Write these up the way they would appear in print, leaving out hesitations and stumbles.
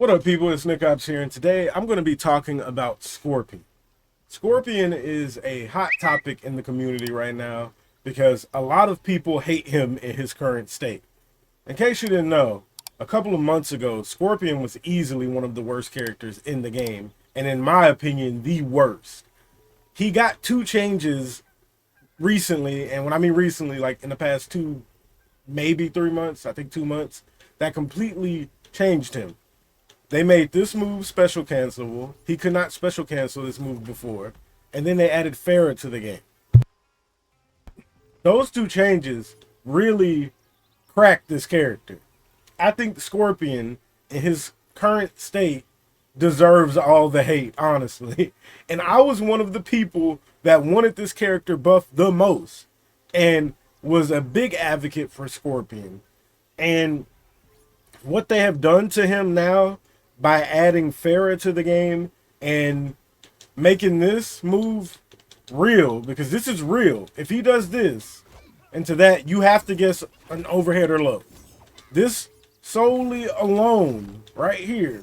What up, people? It's Nickopz here, and today I'm going to be talking about Scorpion. Scorpion is a hot topic in the community right now because a lot of people hate him in his current state. In case you didn't know, a couple of months ago, Scorpion was easily one of the worst characters in the game, and in my opinion, the worst. He got two changes recently, and when I mean recently, like in the past maybe 3 months, I think 2 months, that completely changed him. They made this move special cancelable. He could not special cancel this move before. And then they added Farah to the game. Those two changes really cracked this character. I think Scorpion, in his current state, deserves all the hate, honestly. And I was one of the people that wanted this character buffed the most and was a big advocate for Scorpion. And what they have done to him now by adding Farah to the game and making this move real, because this is real. If he does this and to that, you have to guess an overhead or low. This solely alone right here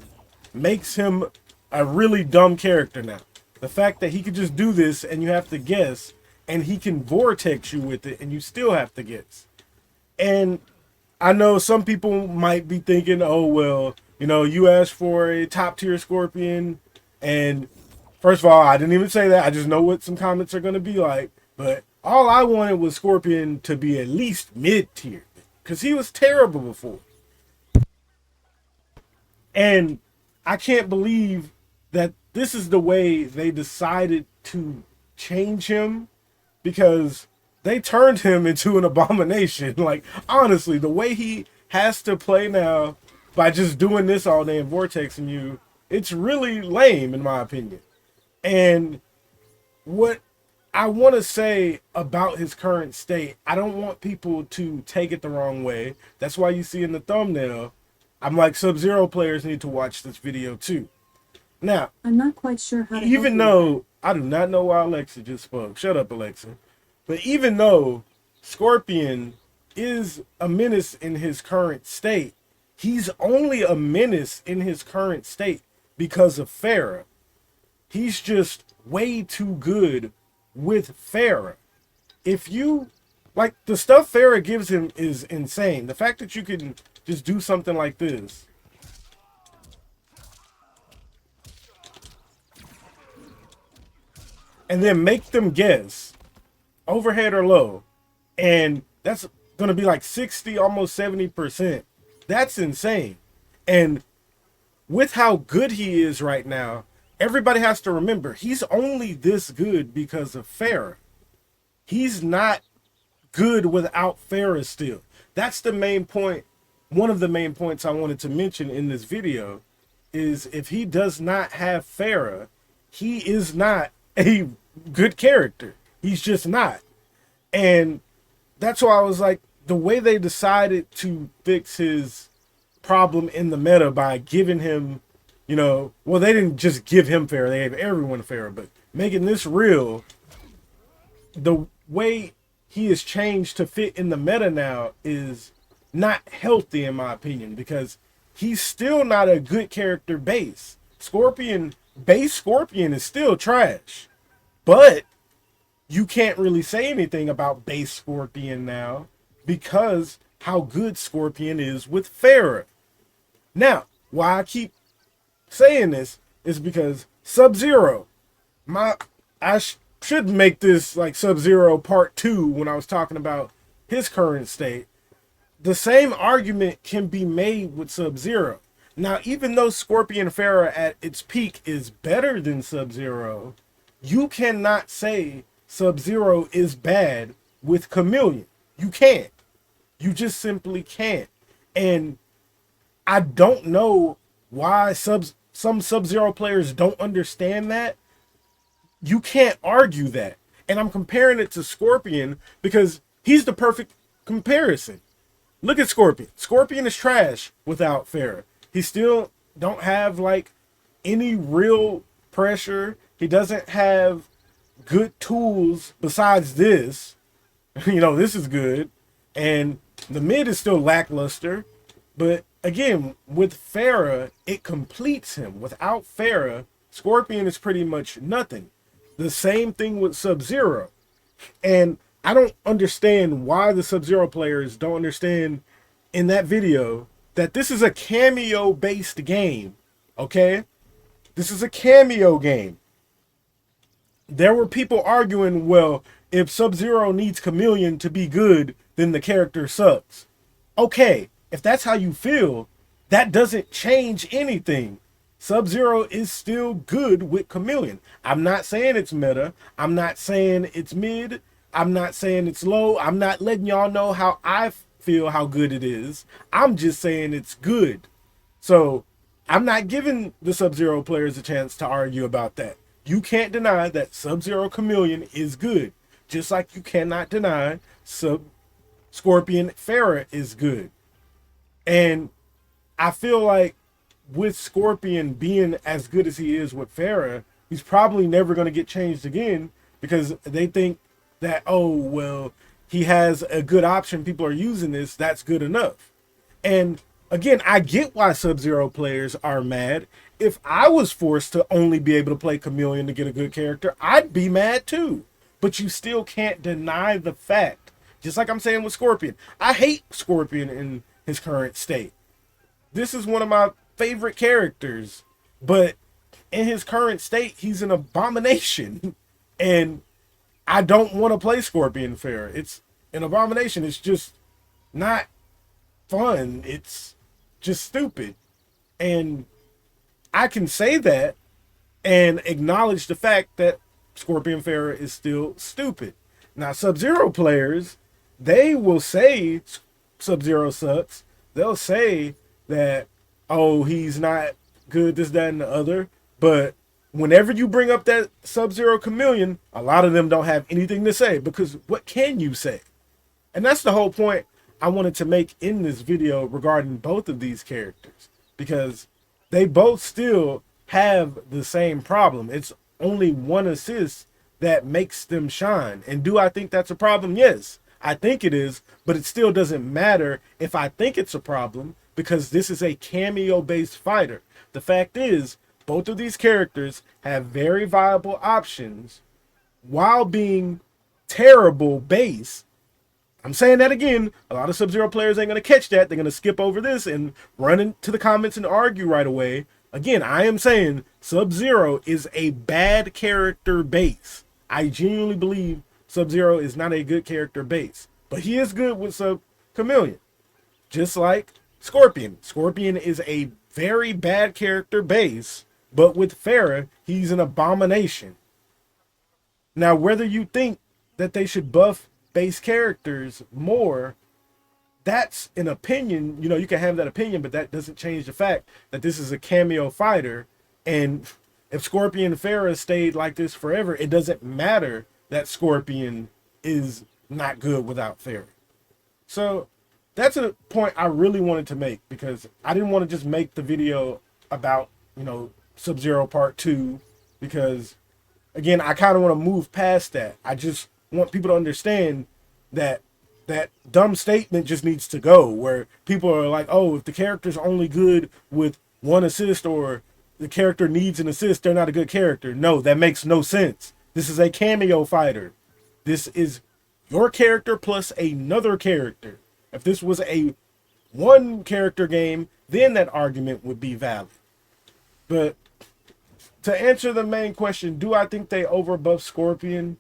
makes him a really dumb character now. The fact that he could just do this and you have to guess, and he can vortex you with it and you still have to guess. And I know some people might be thinking, oh, well, you know, you asked for a top tier Scorpion. And first of all, I didn't even say that. I just know what some comments are going to be like. But all I wanted was Scorpion to be at least mid tier, because he was terrible before. And I can't believe that this is the way they decided to change him, because they turned him into an abomination. Like, honestly, the way he has to play now by just doing this all day and vortexing you, it's really lame in my opinion. And what I want to say about his current state, I don't want people to take it the wrong way. That's why you see in the thumbnail, I'm like, Sub-Zero players need to watch this video too. Now, I'm not quite sure how to even though I do not know why Alexa just spoke. Shut up, Alexa. But even though Scorpion is a menace in his current state, he's only a menace in his current state because of Farah. He's just way too good with Farah. If you, like, the stuff Farah gives him is insane. The fact that you can just do something like this. And then make them guess overhead or low, and that's gonna be like 60, almost 70%. That's insane. And with how good he is right now, everybody has to remember he's only this good because of Farah. He's not good without Farah still. That's the main point. One of the main points I wanted to mention in this video is, if he does not have Farah, he is not a good character. He's just not. And that's why I was like, the way they decided to fix his problem in the meta by giving him, you know, well, they didn't just give him Farah, they gave everyone Farah, but making this real, the way he is changed to fit in the meta now is not healthy in my opinion, because he's still not a good character base. Base Scorpion is still trash. But you can't really say anything about base Scorpion now because how good Scorpion is with Farah. Now, why I keep saying this is because Sub-Zero, should make this like Sub-Zero part 2 when I was talking about his current state. The same argument can be made with Sub-Zero. Now, even though Scorpion Farah at its peak is better than Sub-Zero, you cannot say Sub-Zero is bad with Chameleon. You can't. You just simply can't. And I don't know why some Sub-Zero players don't understand that. You can't argue that. And I'm comparing it to Scorpion because he's the perfect comparison. Look at Scorpion. Scorpion is trash without Farah. He still don't have like any real pressure. He doesn't have good tools besides this. You know, this is good. And the mid is still lackluster. But again, with Farah, it completes him. Without Farah, Scorpion is pretty much nothing. The same thing with Sub-Zero. And I don't understand why the Sub-Zero players don't understand in that video that this is a cameo based game. Okay? This is a cameo game. There were people arguing, well, if Sub-Zero needs Chameleon to be good, then the character sucks. Okay, if that's how you feel, that doesn't change anything. Sub-Zero is still good with Chameleon. I'm not saying it's meta. I'm not saying it's mid. I'm not saying it's low. I'm not letting y'all know how I feel how good it is. I'm just saying it's good. So I'm not giving the Sub-Zero players a chance to argue about that. You can't deny that Sub-Zero Chameleon is good. Just like you cannot deny Scorpion Farah is good. And I feel like with Scorpion being as good as he is with Farah, he's probably never going to get changed again because they think that, oh, well, he has a good option. People are using this. That's good enough. And again, I get why Sub-Zero players are mad. If I was forced to only be able to play Chameleon to get a good character, I'd be mad too. But you still can't deny the fact. Just like I'm saying with Scorpion. I hate Scorpion in his current state. This is one of my favorite characters. But in his current state, he's an abomination. And I don't want to play Scorpion fair. It's an abomination. It's just not fun. It's just stupid. And I can say that and acknowledge the fact that Scorpion Farah is still stupid. Now, Sub-Zero players, they will say Sub-Zero sucks. They'll say that, oh, he's not good, this, that, and the other. But whenever you bring up that Sub-Zero Chameleon, a lot of them don't have anything to say because what can you say? And that's the whole point I wanted to make in this video regarding both of these characters, because they both still have the same problem. It's only one assist that makes them shine. And do I think that's a problem? Yes, I think it is, but it still doesn't matter if I think it's a problem because this is a cameo-based fighter. The fact is, both of these characters have very viable options while being terrible base. I'm saying that again. A lot of Sub-Zero players ain't going to catch that. They're going to skip over this and run into the comments and argue right away. Again, I am saying Sub-Zero is a bad character base. I genuinely believe Sub-Zero is not a good character base. But he is good with Chameleon. Just like Scorpion. Scorpion is a very bad character base. But with Farah, he's an abomination. Now, whether you think that they should buff base characters more, that's an opinion. You know, you can have that opinion, but that doesn't change the fact that this is a cameo fighter. And if Scorpion Farah stayed like this forever, it doesn't matter that Scorpion is not good without Farah. So that's a point I really wanted to make, because I didn't want to just make the video about, you know, Sub-Zero Part 2, because again, I kind of want to move past that. I just want people to understand that that dumb statement just needs to go, where people are like, oh, if the character's only good with one assist or the character needs an assist, they're not a good character. No, that makes no sense. This is a cameo fighter. This is your character plus another character. If this was a one character game, then that argument would be valid. But to answer the main question, do I think they overbuff Scorpion?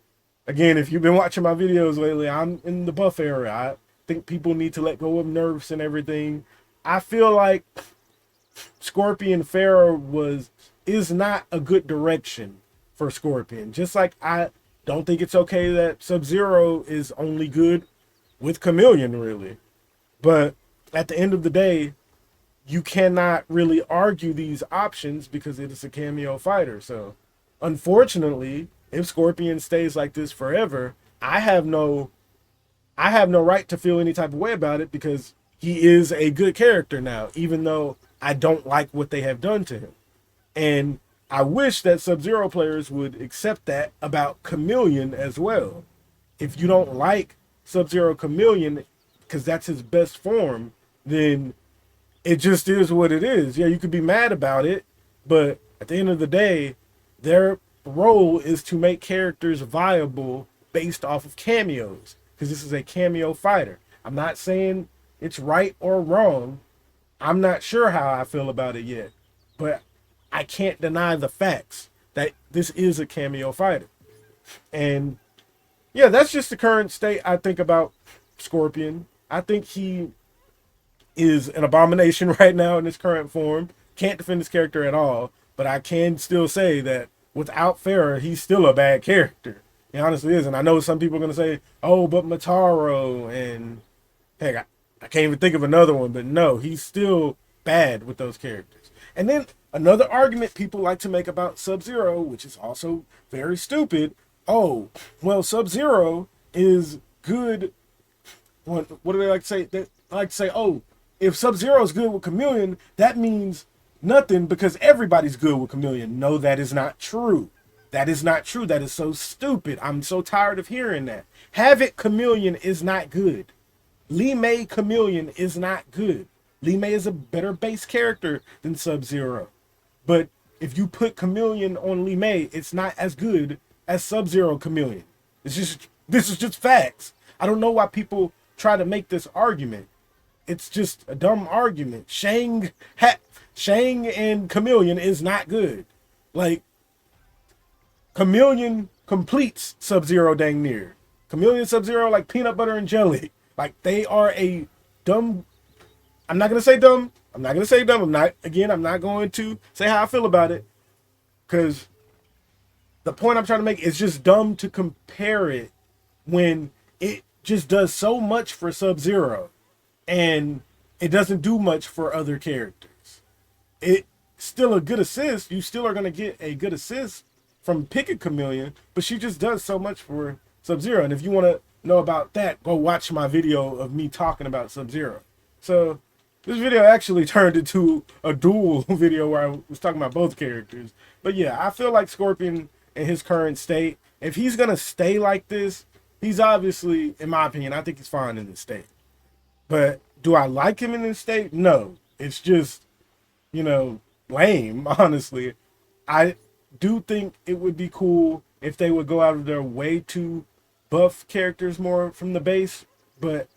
Again, if you've been watching my videos lately, I'm in the buff era. I think people need to let go of nerfs and everything. I feel like Scorpion Farah is not a good direction for Scorpion. Just like I don't think it's okay that Sub-Zero is only good with Chameleon, really. But at the end of the day, you cannot really argue these options because it is a cameo fighter. So, unfortunately, if Scorpion stays like this forever, I have no right to feel any type of way about it, because he is a good character now, even though I don't like what they have done to him. And I wish that Sub-Zero players would accept that about Chameleon as well. If you don't like Sub-Zero Chameleon because that's his best form, then it just is what it is. Yeah, you could be mad about it, but at the end of the day, their role is to make characters viable based off of cameos, because this is a cameo fighter. I'm not saying it's right or wrong. I'm not sure how I feel about it yet, but I can't deny the facts that this is a cameo fighter. And yeah, that's just the current state I think about Scorpion. I think he is an abomination right now in his current form. Can't defend his character at all, but I can still say that without Farah, he's still a bad character. He honestly is. And I know some people are going to say, oh, but Mataro and heck, I can't even think of another one, but no, he's still bad with those characters. And then another argument people like to make about Sub-Zero, which is also very stupid. Oh, well, Sub-Zero is good. What do they like to say? They like to say, oh, if Sub-Zero is good with Chameleon, that means nothing because everybody's good with Chameleon. No, that is not true. That is not true. That is so stupid. I'm so tired of hearing that. Havoc Chameleon is not good. Lee May Chameleon is not good. Lee May is a better base character than Sub-Zero. But if you put Chameleon on Lee May, it's not as good as Sub-Zero Chameleon. This is just facts. I don't know why people try to make this argument. It's just a dumb argument. Shang and Chameleon is not good. Like, Chameleon completes Sub-Zero dang near. Chameleon and Sub-Zero like peanut butter and jelly. Like, they are a dumb... I'm not going to say dumb. I'm not going to say how I feel about it. Because the point I'm trying to make is just dumb to compare it when it just does so much for Sub-Zero. And it doesn't do much for other characters. It's still a good assist. You still are going to get a good assist from picking Chameleon. But she just does so much for Sub-Zero. And if you want to know about that, go watch my video of me talking about Sub-Zero. So this video actually turned into a dual video where I was talking about both characters. But yeah, I feel like Scorpion in his current state, if he's going to stay like this, he's obviously, in my opinion, I think he's fine in this state. But do I like him in this state? No. It's just, lame, honestly. I do think it would be cool if they would go out of their way to buff characters more from the base, but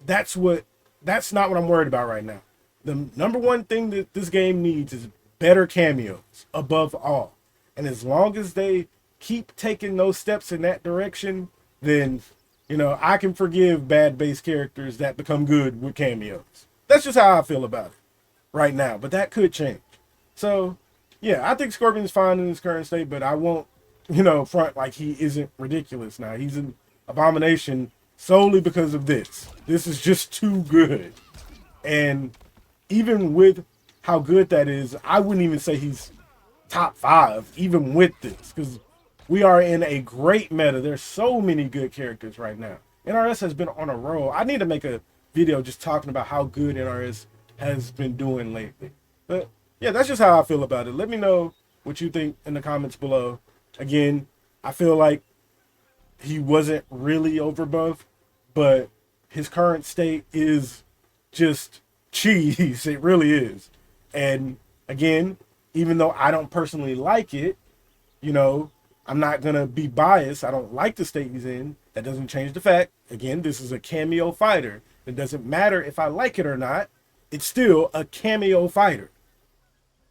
that's not what I'm worried about right now. The number one thing that this game needs is better cameos above all. And as long as they keep taking those steps in that direction, then, I can forgive bad base characters that become good with cameos. That's just how I feel about it right now, but that could change. So, yeah, I think Scorpion's fine in his current state, but I won't, front like he isn't ridiculous now. He's an abomination solely because of this. This is just too good. And even with how good that is, I wouldn't even say he's top 5, even with this, because we are in a great meta. There's so many good characters right now. NRS has been on a roll. I need to make a video just talking about how good NRS has been doing lately. But yeah, that's just how I feel about it. Let me know what you think in the comments below. Again, I feel like he wasn't really overbuffed, but his current state is just cheese. It really is. And again, even though I don't personally like it, I'm not going to be biased. I don't like the state he's in. That doesn't change the fact. Again, this is a cameo fighter. It doesn't matter if I like it or not. It's still a cameo fighter.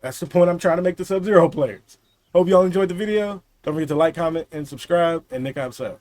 That's the point I'm trying to make the Sub-Zero players. Hope y'all enjoyed the video. Don't forget to like, comment, and subscribe. And Nickopz out.